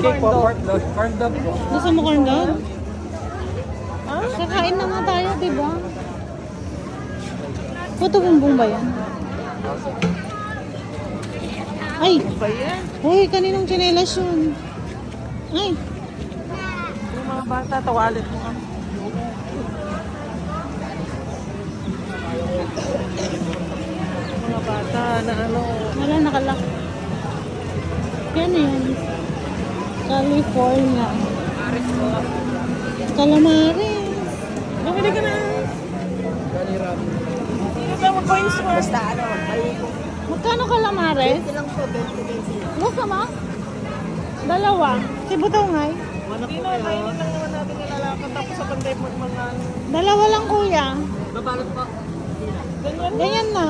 Cake po, pork dog. Corn dog po. Gusto mo corn dog? Kakain na nga tayo, di ba? Puto bumbong ba yan? Ay! Uy, kaninong tsinelas yun? Ay! Yung mga bata, tawalit mo. Mga bata na ano. Wala, nakalak. Yan yun. California. Calamares. Bumili ka na. Hindi ka mag-coins mo. Basta ano, Magkano calamares? 20 lang po, 20. Gusto mo? Dalawa. Si Butongay. Hindi na, kainin lang naman natin yung lalakad. Tapos sa panday mo mga ano. Dalawa lang kuya. Babalot po. Ganyan. Ganyan na.